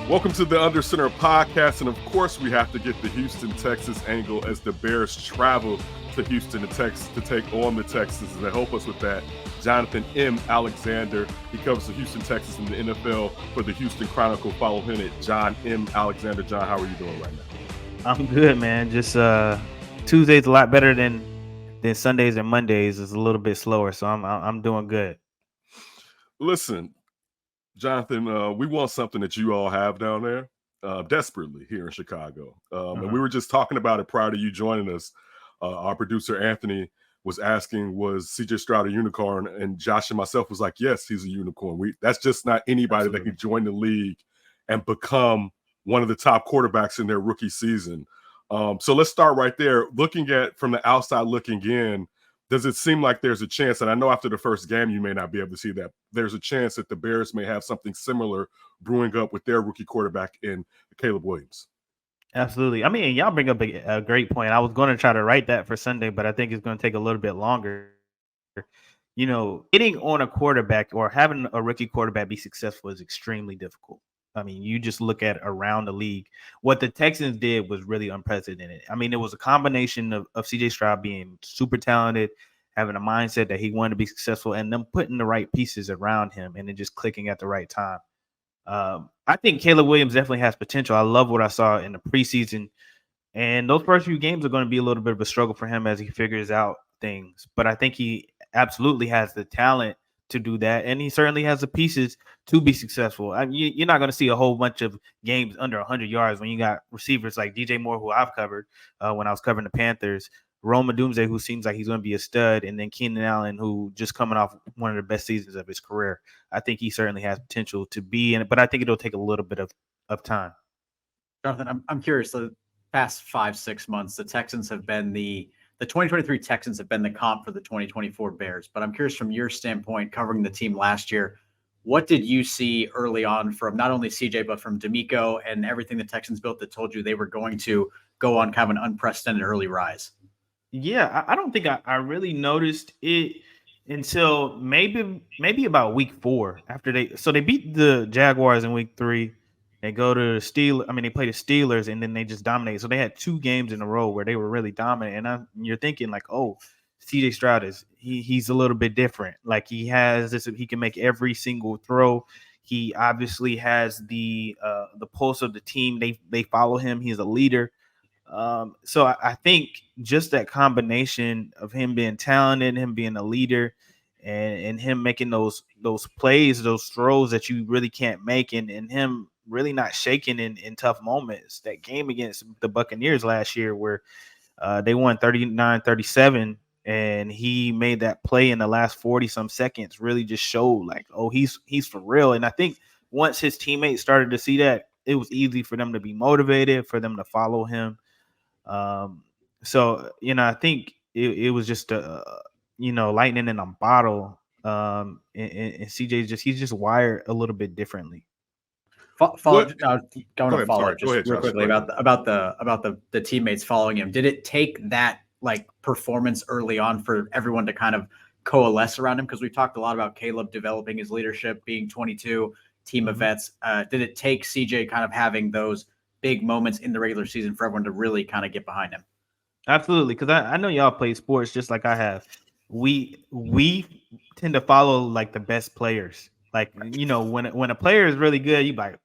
Welcome to the Under Center podcast, and of course, we have to get the Houston, Texas angle as the Bears travel to Houston, Texas, to take on the Texans. And to help us with that, Jonathan M. Alexander. He covers the Houston, Texas, and the NFL for the Houston Chronicle. Follow him at John M. Alexander. John, how are you doing right now? I'm good, man. Just Tuesday's a lot better than Sundays and Mondays. It's a little bit slower, so I'm doing good. Listen, Jonathan, we want something that you all have down there desperately here in Chicago. And we were just talking about it prior to you joining us. Our producer, Anthony, was asking, was CJ Stroud a unicorn? And Josh and myself was like, yes, he's a unicorn. That's just not anybody Absolutely. That can join the league and become one of the top quarterbacks in their rookie season. So let's start right there. Looking at from the outside looking in, does it seem like there's a chance, and I know after the first game you may not be able to see that, there's a chance that the Bears may have something similar brewing up with their rookie quarterback in Caleb Williams? Absolutely. I mean, y'all bring up a great point. I was going to try to write that for Sunday, but I think it's going to take a little bit longer. You know, getting on a quarterback or having a rookie quarterback be successful is extremely difficult. I mean, you just look at around the league. What the Texans did was really unprecedented. I mean, it was a combination of CJ Stroud being super talented, having a mindset that he wanted to be successful, and them putting the right pieces around him and then just clicking at the right time. I think Caleb Williams definitely has potential. I love what I saw in the preseason. And those first few games are going to be a little bit of a struggle for him as he figures out things. But I think he absolutely has the talent to do that, and he certainly has the pieces to be successful. I mean, you're not going to see a whole bunch of games under 100 yards when you got receivers like DJ Moore, who I've covered when I was covering the Panthers, Roma Doomsday, who seems like he's going to be a stud, and then Keenan Allen, who just coming off one of the best seasons of his career. I think he certainly has potential to be in it, but I think it'll take a little bit of time. Jonathan, I'm curious. The past 5-6 months, the Texans have been the 2023 Texans have been the comp for the 2024 Bears. But I'm curious from your standpoint, covering the team last year, what did you see early on from not only CJ, but from D'Amico and everything the Texans built that told you they were going to go on kind of an unprecedented early rise? Yeah, I don't think I really noticed it until maybe about week 4 after they beat the Jaguars in week 3. They go to the Steelers. I mean, they play the Steelers, and then they just dominate. So they had 2 games in a row where they were really dominant. And you're thinking like, oh, CJ Stroud he's a little bit different. Like he has this, he can make every single throw. He obviously has the pulse of the team. They follow him. He's a leader. So I think just that combination of him being talented, him being a leader, and him making those plays, those throws that you really can't make, and him really not shaking in tough moments. That game against the Buccaneers last year where they won 39-37, and he made that play in the last 40-some seconds really just showed like, oh, he's for real. And I think once his teammates started to see that, it was easy for them to be motivated, for them to follow him. So, you know, I think it was just lightning in a bottle. And CJ he's just wired a little bit differently. Follow just real quickly about the teammates following him. Did it take that like performance early on for everyone to kind of coalesce around him? Because we talked a lot about Caleb developing his leadership, being 22, team of vets. Did it take CJ kind of having those big moments in the regular season for everyone to really kind of get behind him? Absolutely, because I know y'all play sports just like I have. We tend to follow like the best players. Like, you know, when a player is really good, you like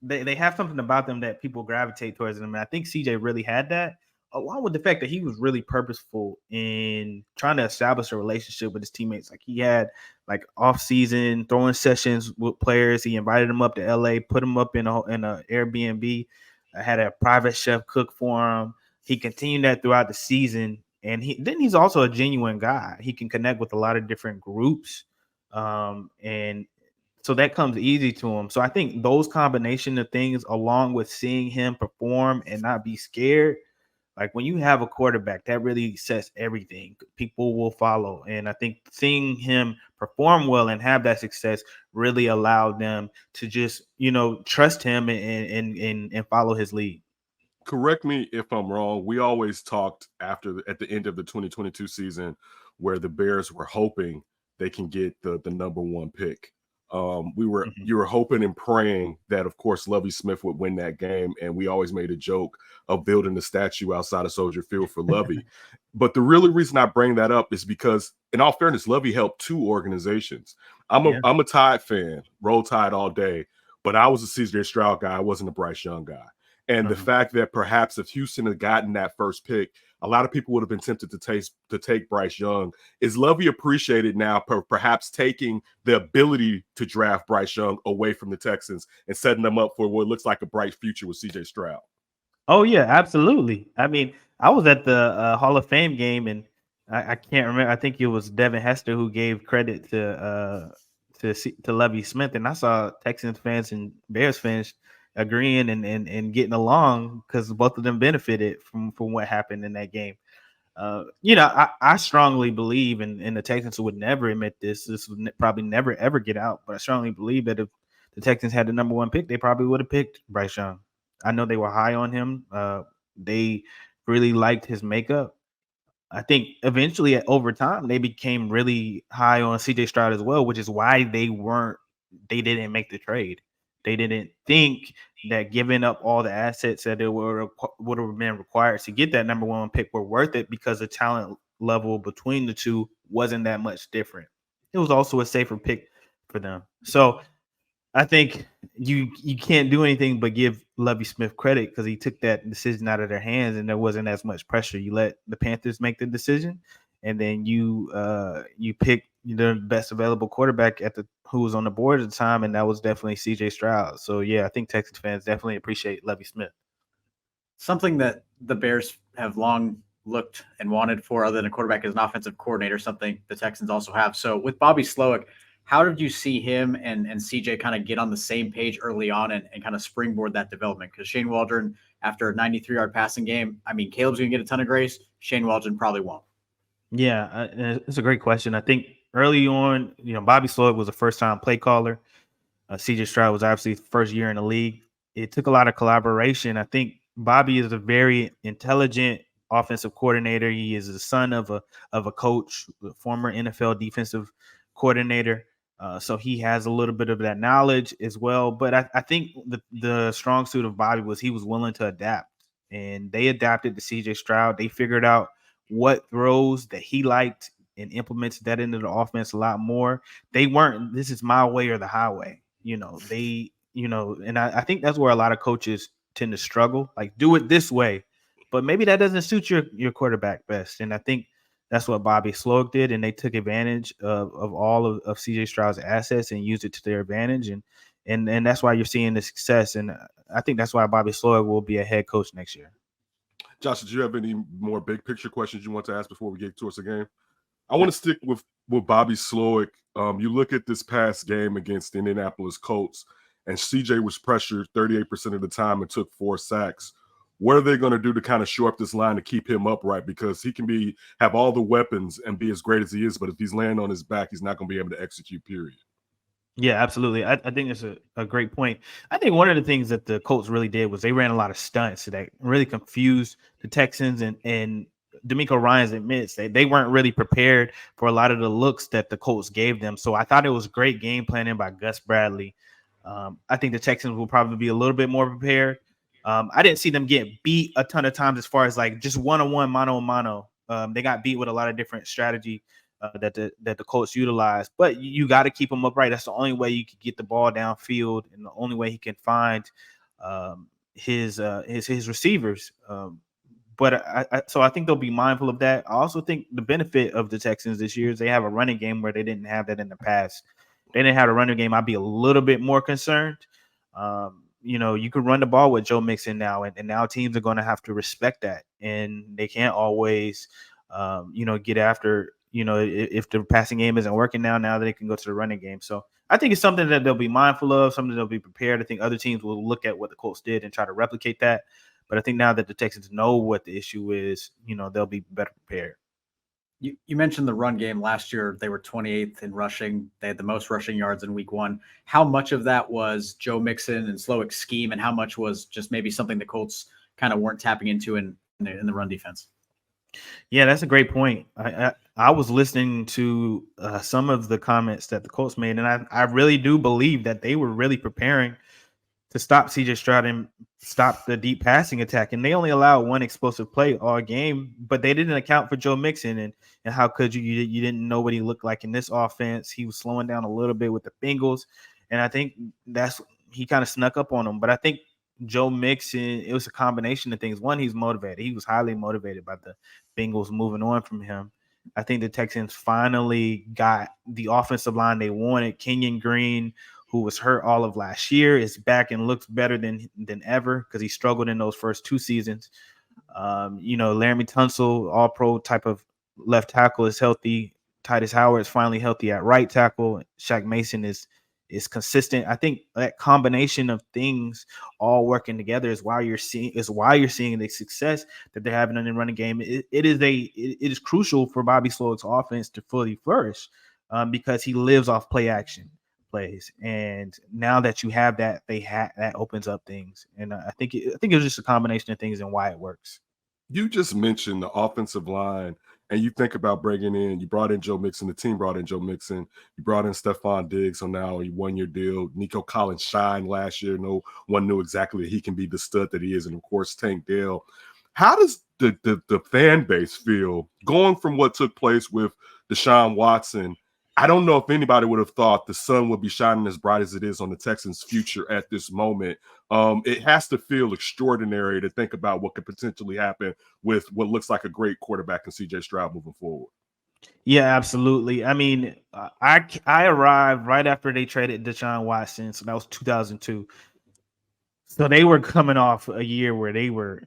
they have something about them that people gravitate towards them. And I think CJ really had that, along with the fact that he was really purposeful in trying to establish a relationship with his teammates. Like he had like off-season throwing sessions with players. He invited them up to LA, put them up in a Airbnb, had a private chef cook for him. He continued that throughout the season. And he's also a genuine guy. He can connect with a lot of different groups. And so that comes easy to him. So I think those combination of things, along with seeing him perform and not be scared, like when you have a quarterback, that really sets everything. People will follow. And I think seeing him perform well and have that success really allowed them to just, you know, trust him and follow his lead. Correct me if I'm wrong. We always talked at the end of the 2022 season where the Bears were hoping they can get the number 1 pick You were hoping and praying that, of course, Lovie Smith would win that game, and we always made a joke of building a statue outside of Soldier Field for Lovie. But the really reason I bring that up is because, in all fairness, Lovie helped two organizations. I'm a Tide fan, Roll Tide all day, but I was a CJ Stroud guy. I wasn't a Bryce Young guy. And the fact that perhaps if Houston had gotten that first pick, a lot of people would have been tempted to take Bryce Young. Is Lovie appreciated now perhaps taking the ability to draft Bryce Young away from the Texans and setting them up for what looks like a bright future with CJ Stroud? Oh, yeah, absolutely. I mean, I was at the Hall of Fame game, and I can't remember. I think it was Devin Hester who gave credit to Lovie Smith, and I saw Texans fans and Bears fans agreeing and getting along because both of them benefited from what happened in that game. I strongly believe, and the Texans would never admit this would probably never ever get out, but I strongly believe that if the Texans had the number one pick, they probably would have picked Bryce Young. I know they were high on him. They really liked his makeup. I think eventually over time they became really high on CJ Stroud as well, which is why they didn't make the trade. They didn't think that giving up all the assets that would have been required to get that number one pick were worth it, because the talent level between the two wasn't that much different. It was also a safer pick for them. So I think you can't do anything but give Lovie Smith credit, because he took that decision out of their hands and there wasn't as much pressure. You let the Panthers make the decision, and then you pick the best available quarterback who was on the board at the time, and that was definitely CJ Stroud. So yeah, I think Texas fans definitely appreciate Lovie Smith. Something that the Bears have long looked and wanted for, other than a quarterback, as an offensive coordinator, something the Texans also have. So with Bobby Slowick, how did you see him and CJ kind of get on the same page early on and kind of springboard that development? Because Shane Waldron, after a 93-yard passing game, I mean, Caleb's going to get a ton of grace. Shane Waldron probably won't. Yeah, it's a great question. I think early on, Bobby Slowick was a first-time play caller. CJ Stroud was obviously first year in the league. It took a lot of collaboration. I think Bobby is a very intelligent offensive coordinator. He is the son of a coach, a former NFL defensive coordinator. So he has a little bit of that knowledge as well. But I think the strong suit of Bobby was he was willing to adapt, and they adapted to CJ Stroud. They figured out what throws that he liked and implemented that into the offense a lot more. They weren't, this is my way or the highway. And I think that's where a lot of coaches tend to struggle. Like, do it this way, but maybe that doesn't suit your quarterback best. And I think that's what Bobby Slowick did, and they took advantage of all of CJ Stroud's assets and used it to their advantage. And that's why you're seeing the success. And I think that's why Bobby Slowick will be a head coach next year. Josh, did you have any more big picture questions you want to ask before we get towards the game? I want to stick with Bobby Slowick. You look at this past game against the Indianapolis Colts, and CJ was pressured 38% of the time and took 4 sacks. What are they going to do to kind of shore up this line to keep him upright? Because he can have all the weapons and be as great as he is, but if he's laying on his back, he's not going to be able to execute, period. Yeah, absolutely. I think it's a great point. I think one of the things that the Colts really did was they ran a lot of stunts that really confused the Texans, and DeMeco Ryans admits they weren't really prepared for a lot of the looks that the Colts gave them. So I thought it was great game planning by Gus Bradley. I think the Texans will probably be a little bit more prepared. I didn't see them get beat a ton of times as far as like just one-on-one, mano-a-mano. They got beat with a lot of different strategy that the Colts utilized, but you got to keep him upright. That's the only way you can get the ball downfield, and the only way he can find his receivers. So I think they'll be mindful of that. I also think the benefit of the Texans this year is they have a running game where they didn't have that in the past. If they didn't have a running game, I'd be a little bit more concerned. You can run the ball with Joe Mixon now, and now teams are going to have to respect that, and they can't always, get after. If the passing game isn't working now that they can go to the running game. So I think it's something that they'll be mindful of, something they'll be prepared. I think other teams will look at what the Colts did and try to replicate that. But I think now that the Texans know what the issue is, they'll be better prepared. You mentioned the run game last year. They were 28th in rushing. They had the most rushing yards in week 1. How much of that was Joe Mixon and Slowick's scheme, and how much was just maybe something the Colts kind of weren't tapping into in the run defense? Yeah, that's a great point. I was listening to some of the comments that the Colts made, and I really do believe that they were really preparing to stop CJ Stroud and stop the deep passing attack. And they only allowed one explosive play all game, but they didn't account for Joe Mixon. And how could you? You didn't know what he looked like in this offense. He was slowing down a little bit with the Bengals. And I think he kind of snuck up on them. But I think Joe Mixon, it was a combination of things. One, he's motivated. He was highly motivated by the Bengals moving on from him. I think the Texans finally got the offensive line they wanted. Kenyon Green, who was hurt all of last year, is back and looks better than ever because he struggled in those first two seasons. Laramie Tunsil, all-pro type of left tackle, is healthy. Titus Howard is finally healthy at right tackle. Shaq Mason is consistent. I think that combination of things all working together is why you're seeing the success that they're having in the running game. It is crucial for Bobby Slowick's offense to fully flourish because he lives off play action plays, and now that you have that, that opens up things. And I think it was just a combination of things and why it works. You just mentioned the offensive line, and you think about you brought in Joe Mixon, the team brought in Joe Mixon, you brought in Stefon Diggs on now a 1-year deal. Nico Collins shined last year. No one knew exactly that he can be the stud that he is. And of course, Tank Dell. How does the fan base feel going from what took place with Deshaun Watson? I don't know if anybody would have thought the sun would be shining as bright as it is on the Texans' future at this moment. It has to feel extraordinary to think about what could potentially happen with what looks like a great quarterback in CJ Stroud moving forward. Yeah, absolutely. I mean, I arrived right after they traded Deshaun Watson, so that was 2002. So they were coming off a year where they were,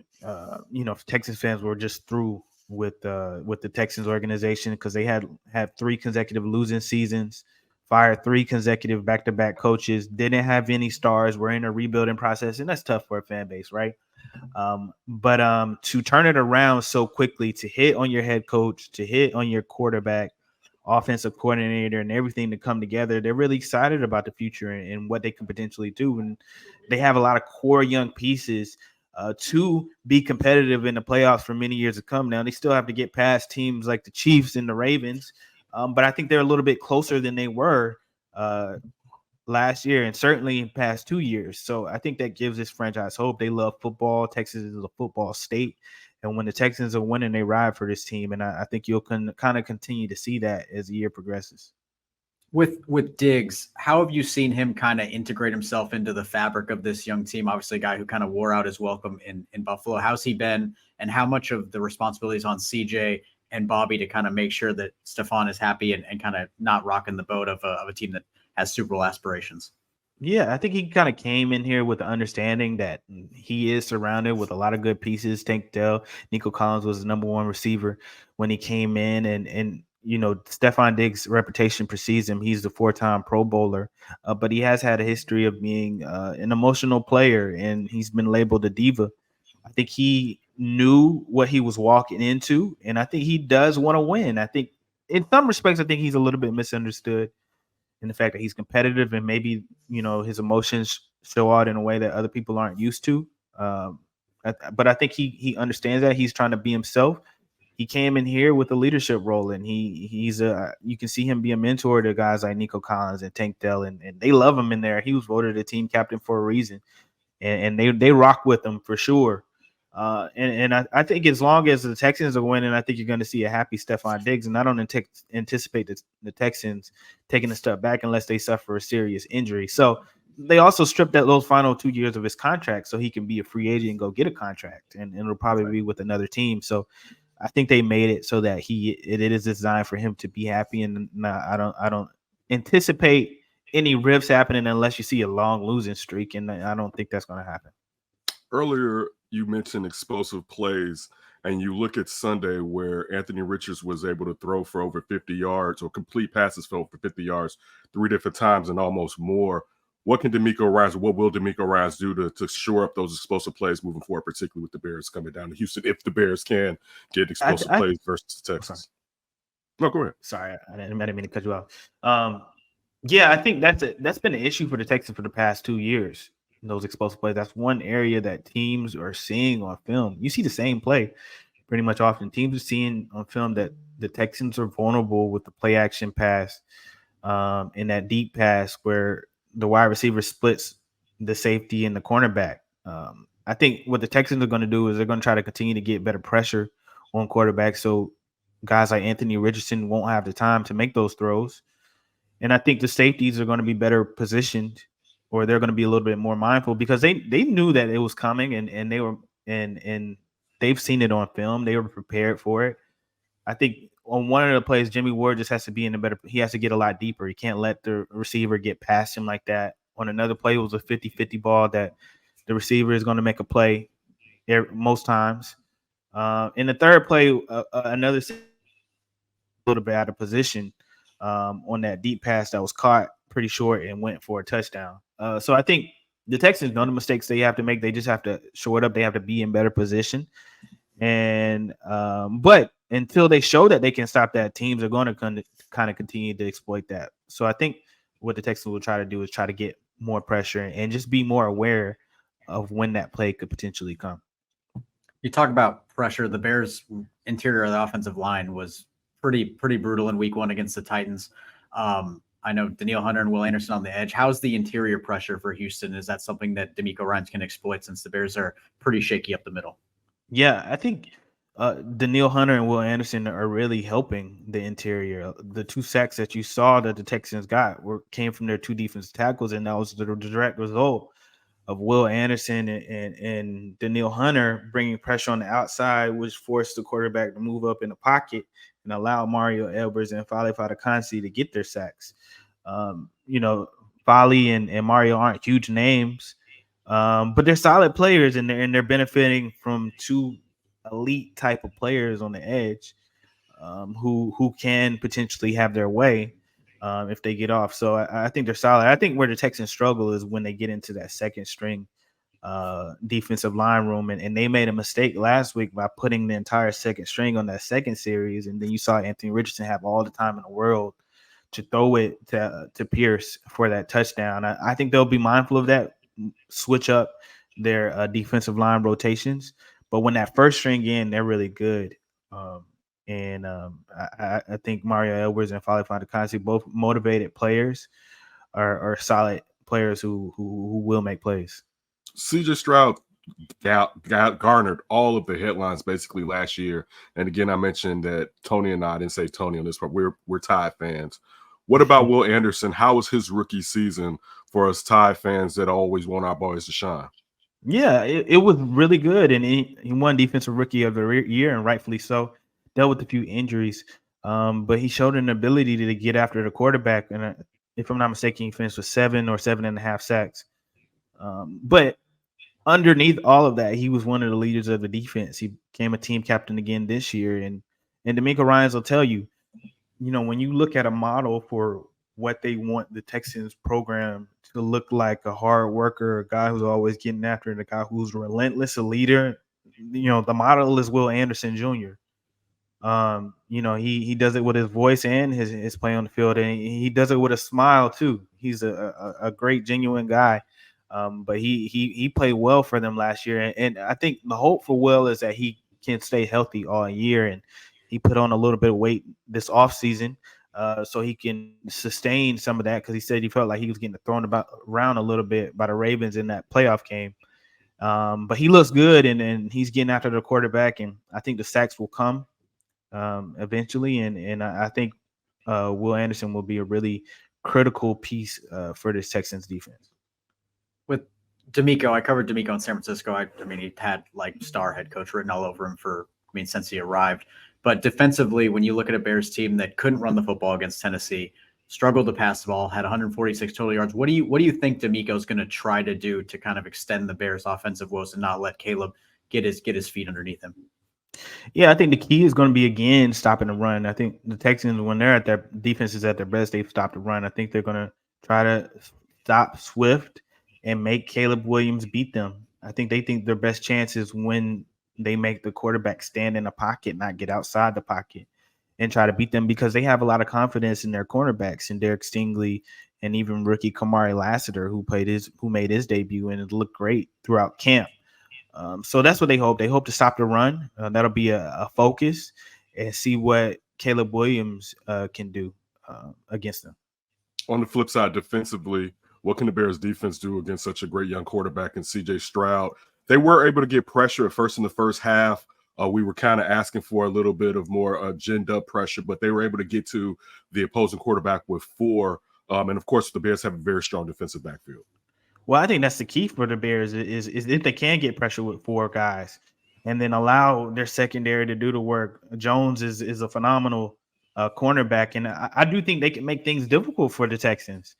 Texas fans were just through with the Texans organization because they had 3 consecutive losing seasons, fired 3 consecutive back-to-back coaches, didn't have any stars, were in a rebuilding process, and that's tough for a fan base, right? But to turn it around so quickly, to hit on your head coach, to hit on your quarterback, offensive coordinator, and everything to come together, they're really excited about the future and what they can potentially do. And they have a lot of core young pieces to be competitive in the playoffs for many years to come. Now, they still have to get past teams like the Chiefs and the Ravens, but I think they're a little bit closer than they were last year and certainly in past 2 years. So I think that gives this franchise hope. They love football. Texas is a football state. And when the Texans are winning, they ride for this team. And I think you'll kind of continue to see that as the year progresses. With Diggs, how have you seen him kind of integrate himself into the fabric of this young team? Obviously, a guy who kind of wore out his welcome in Buffalo. How's he been, and how much of the responsibility is on CJ and Bobby to kind of make sure that Stefon is happy and kind of not rocking the boat of a team that has Super Bowl aspirations? Yeah, I think he kind of came in here with the understanding that he is surrounded with a lot of good pieces. Tank Dell, Nico Collins was the number 1 receiver when he came in, and Stefon Diggs' reputation precedes him. He's the 4-time Pro Bowler, but he has had a history of being an emotional player, and he's been labeled a diva. I think he knew what he was walking into, and I think he does want to win. I think in some respects, I think he's a little bit misunderstood in the fact that he's competitive and maybe, his emotions show out in a way that other people aren't used to. But I think he understands that. He's trying to be himself. He came in here with a leadership role, and he's you can see him be a mentor to guys like Nico Collins and Tank Dell, and they love him in there. He was voted a team captain for a reason, and they rock with him for sure. And I think as long as the Texans are winning, I think you're going to see a happy Stefon Diggs. And I don't anticipate the Texans taking a step back unless they suffer a serious injury. So they also stripped those final 2 years of his contract so he can be a free agent and go get a contract. And it'll probably be with another team. So I think they made it so that it is designed for him to be happy. And I don't anticipate any rifts happening unless you see a long losing streak. And I don't think that's going to happen. Earlier, you mentioned explosive plays, and you look at Sunday where Anthony Richards was able to throw for over 50 yards or complete passes for over 50 yards 3 different times and almost more. What will DeMeco Ryans do to shore up those explosive plays moving forward, particularly with the Bears coming down to Houston, if the Bears can get explosive plays versus the Texans? No, go ahead. Sorry, I didn't mean to cut you off. Yeah, I think that's been an issue for the Texans for the past 2 years. Those explosive plays. That's one area that teams are seeing on film. You see the same play pretty much often. Teams are seeing on film that the Texans are vulnerable with the play action pass, in that deep pass where the wide receiver splits the safety and the cornerback. I think what the Texans are going to do is they're going to try to continue to get better pressure on quarterbacks, so guys like Anthony Richardson won't have the time to make those throws. And I think the safeties are going to be better positioned, or they're going to be a little bit more mindful because they knew that it was coming, and they were and they've seen it on film. They were prepared for it. I think on one of the plays, Jimmy Ward just has to be in a better. He has to get a lot deeper. He can't let the receiver get past him like that. On another play, it was a 50-50 ball that the receiver is going to make a play most times. In the third play, another little bit out of position on that deep pass that was caught pretty short and went for a touchdown. So I think the Texans know the mistakes they have to make. They just have to show it up. They have to be in better position. And but until they show that they can stop that, teams are going to kind of continue to exploit that. So I think what the Texans will try to do is try to get more pressure and just be more aware of when that play could potentially come. You talk about pressure. The Bears' interior of the offensive line was pretty brutal in week 1 against the Titans. I know Danielle Hunter and Will Anderson on the edge. How's the interior pressure for Houston? Is that something that DeMeco Ryans can exploit since the Bears are pretty shaky up the middle? Yeah, I think Danielle Hunter and Will Anderson are really helping the interior. The 2 sacks that you saw that the Texans got came from their 2 defensive tackles, and that was the direct result of Will Anderson and Danielle Hunter bringing pressure on the outside, which forced the quarterback to move up in the pocket and allow Mario Elbers and Fale Fadakansi to get their sacks. Fale and Mario aren't huge names, but they're solid players, and they're benefiting from 2 elite type of players on the edge, who can potentially have their way if they get off. So I think they're solid. I think where the Texans struggle is when they get into that second string defensive line room, and they made a mistake last week by putting the entire second string on that second series, and then you saw Anthony Richardson have all the time in the world to throw it to Pierce for that touchdown. I think they'll be mindful of that, switch up their defensive line rotations, but when that first string in, they're really good. I think Mario Edwards and Fale Fadakansi, both motivated players, are solid players who will make plays. CJ Stroud garnered all of the headlines basically last year. And again, I mentioned that Tony and I didn't say Tony on this part. We're Tide fans. What about Will Anderson? How was his rookie season for us Tide fans that always want our boys to shine? Yeah, it was really good, and he won Defensive Rookie of the Year, and rightfully so. Dealt with a few injuries, but he showed an ability to get after the quarterback. And if I'm not mistaken, he finished with 7 or 7.5 sacks. But underneath all of that, he was one of the leaders of the defense. He became a team captain again this year, and DeMeco Ryans will tell you, when you look at a model for what they want the Texans program to look like, a hard worker, a guy who's always getting after it, a guy who's relentless, a leader, the model is Will Anderson Jr. He does it with his voice and his play on the field, and he does it with a smile too. He's a great, genuine guy. But he played well for them last year, and I think the hope for Will is that he can stay healthy all year, and he put on a little bit of weight this offseason, so he can sustain some of that, because he said he felt like he was getting thrown around a little bit by the Ravens in that playoff game. But he looks good, and he's getting after the quarterback, and I think the sacks will come eventually, and I think Will Anderson will be a really critical piece for this Texans defense. With DeMeco, I covered DeMeco in San Francisco. I mean, he had like star head coach written all over him since he arrived. But defensively, when you look at a Bears team that couldn't run the football against Tennessee, struggled to pass the ball, had 146 total yards, what do you think DeMeco is going to try to do to kind of extend the Bears' offensive woes and not let Caleb get his feet underneath him? Yeah, I think the key is going to be, again, stopping the run. I think the Texans, when they're at their defense is at their best, they've stopped the run. I think they're going to try to stop Swift and make Caleb Williams beat them. I think they think their best chance is when they make the quarterback stand in the pocket, not get outside the pocket, and try to beat them, because they have a lot of confidence in their cornerbacks, and Derek Stingley and even rookie Kamari Lassiter, who made his debut and it looked great throughout camp. So that's what they hope. They hope to stop the run. That'll be a focus, and see what Caleb Williams can do against them. On the flip side, defensively, what can the Bears defense do against such a great young quarterback in CJ Stroud? They were able to get pressure at first in the first half. We were kind of asking for a little bit of more ginned up pressure, but they were able to get to the opposing quarterback with 4. And of course, the Bears have a very strong defensive backfield. Well, I think that's the key for the Bears is if they can get pressure with 4 guys and then allow their secondary to do the work. Jones is a phenomenal cornerback, and I do think they can make things difficult for the Texans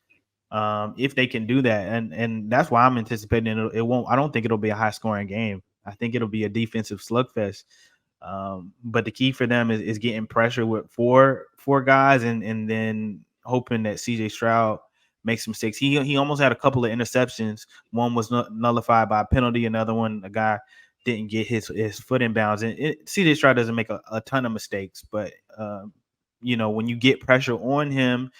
if they can do that. And that's why I'm anticipating it won't. I don't think it'll be a high scoring game. I think it'll be a defensive slugfest. But the key for them is getting pressure with four guys and then hoping that CJ Stroud makes mistakes. He almost had a couple of interceptions. One was nullified by a penalty. Another one, a guy didn't get his foot in bounds. And CJ Stroud doesn't make a ton of mistakes, but when you get pressure on him,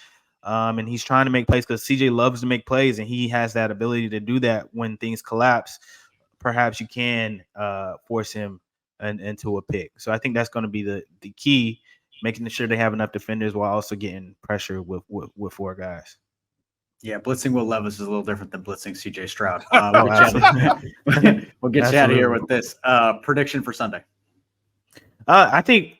and he's trying to make plays because CJ loves to make plays, and he has that ability to do that when things collapse. Perhaps you can force him into a pick. So I think that's going to be the key, making sure they have enough defenders while also getting pressure with 4 guys. Yeah, blitzing Will Levis is a little different than blitzing CJ Stroud. We'll get you out of here with this. Prediction for Sunday. I think,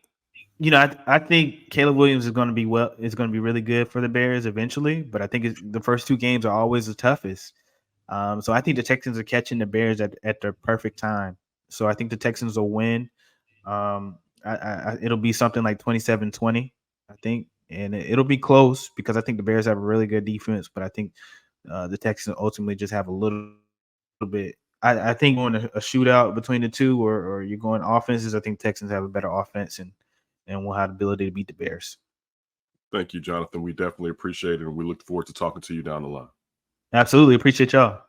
I think Caleb Williams is going to be really good for the Bears eventually, but I think the first 2 games are always the toughest. So I think the Texans are catching the Bears at the perfect time. So I think the Texans will win. It'll be something like 27-20, I think. And it'll be close because I think the Bears have a really good defense, but I think the Texans ultimately just have a little bit. I think going a shootout between the two, or you're going offenses, I think Texans have a better offense and will have the ability to beat the Bears. Thank you, Jonathan. We definitely appreciate it, and we look forward to talking to you down the line. Absolutely. Appreciate y'all.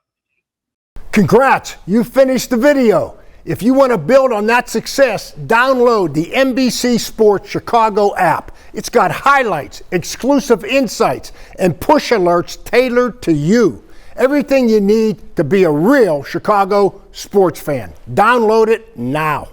Congrats. You finished the video. If you want to build on that success, download the NBC Sports Chicago app. It's got highlights, exclusive insights, and push alerts tailored to you. Everything you need to be a real Chicago sports fan. Download it now.